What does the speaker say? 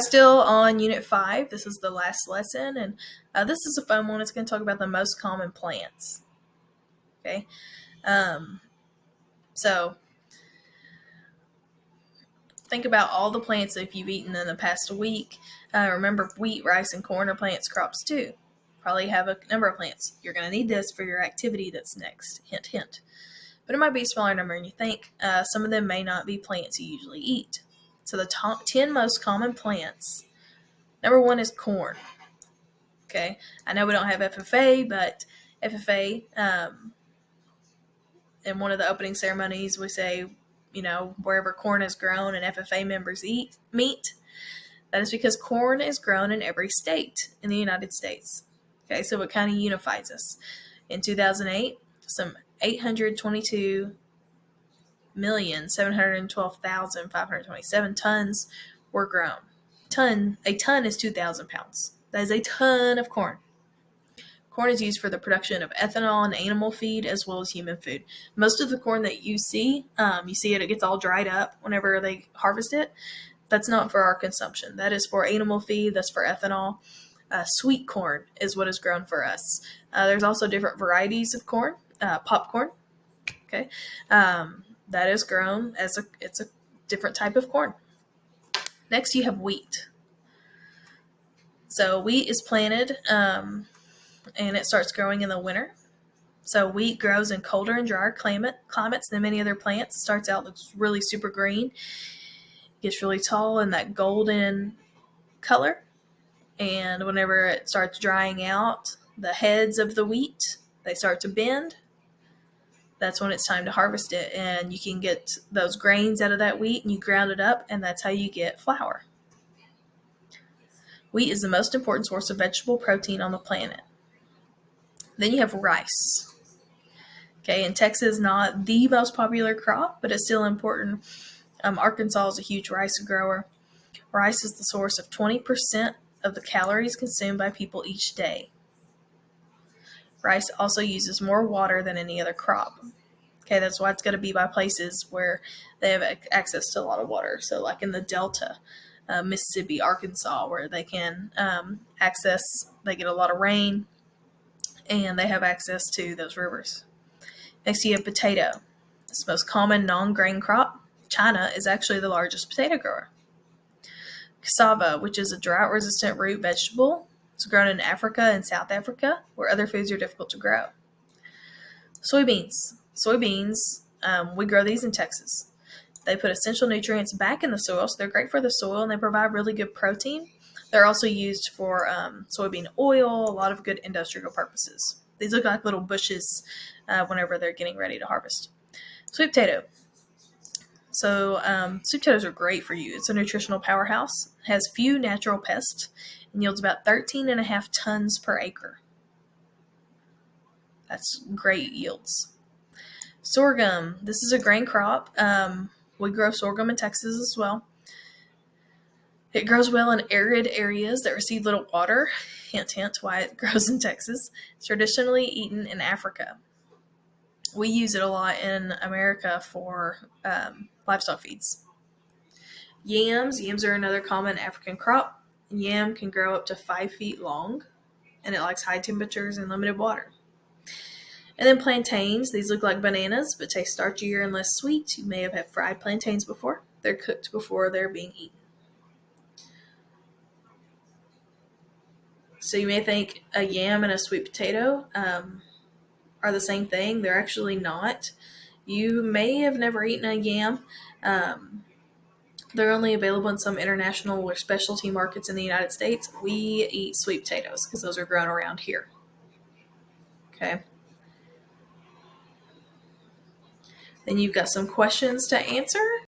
Still on Unit 5. This is the last lesson, and this is a fun one. It's going to talk about the most common plants. Okay, so think about all the plants that you've eaten in the past week. Remember, wheat, rice, and corn are plants crops too. Probably have a number of plants. You're going to need this for your activity that's next. Hint, hint. But it might be a smaller number than you think. Some of them may not be plants you usually eat. So the top 10 most common plants. Number 1 is corn. Okay, I know we don't have FFA, but FFA, in one of the opening ceremonies, we say, wherever corn is grown and FFA members eat meat, that is because corn is grown in every state in the United States. Okay, so it kind of unifies us. In 2008, some 822,712,527 tons were grown. A ton is 2,000 pounds. That is a ton of corn. Corn is used for the production of ethanol and animal feed as well as human food. Most of the corn that you see it gets all dried up whenever they harvest it. That's not for our consumption. That is for animal feed. That's for ethanol. Sweet corn is what is grown for us. There's also different varieties of corn. Popcorn. Okay, that is grown it's a different type of corn. Next, you have wheat. So wheat is planted, and it starts growing in the winter. So wheat grows in colder and drier climates than many other plants. It starts out looks really super green, gets really tall in that golden color, and whenever it starts drying out, the heads of the wheat, they start to bend. That's when it's time to harvest it, and you can get those grains out of that wheat and you ground it up, and that's how you get flour. Wheat is the most important source of vegetable protein on the planet. Then you have rice. Okay, in Texas, not the most popular crop, but it's still important. Arkansas is a huge rice grower. Rice is the source of 20% of the calories consumed by people each day. Rice also uses more water than any other crop. Okay, that's why it's got to be by places where they have access to a lot of water. So like in the Delta, Mississippi, Arkansas, where they can they get a lot of rain and they have access to those rivers. Next, you have potato. It's the most common non-grain crop. China is actually the largest potato grower. Cassava, which is a drought-resistant root vegetable. It's grown in Africa and South Africa, where other foods are difficult to grow. Soybeans. We grow these in Texas. They put essential nutrients back in the soil, so they're great for the soil, and they provide really good protein. They're also used for soybean oil, a lot of good industrial purposes. These look like little bushes whenever they're getting ready to harvest. Sweet potato. So sweet potatoes are great for you. It's a nutritional powerhouse, has few natural pests, and yields about 13.5 tons per acre. That's great yields. Sorghum. This is a grain crop. We grow sorghum in Texas as well. It grows well in arid areas that receive little water. Hint, hint, why it grows in Texas. It's traditionally eaten in Africa. We use it a lot in America for livestock feeds. Yams. Yams are another common African crop. Yam can grow up to 5 feet long, and it likes high temperatures and limited water. And then plantains. These look like bananas, but taste starchier and less sweet. You may have had fried plantains before. They're cooked before they're being eaten. So you may think a yam and a sweet potato are the same thing. They're actually not. You may have never eaten a yam. They're only available in some international or specialty markets in the United States. We eat sweet potatoes because those are grown around here. Okay. Then you've got some questions to answer.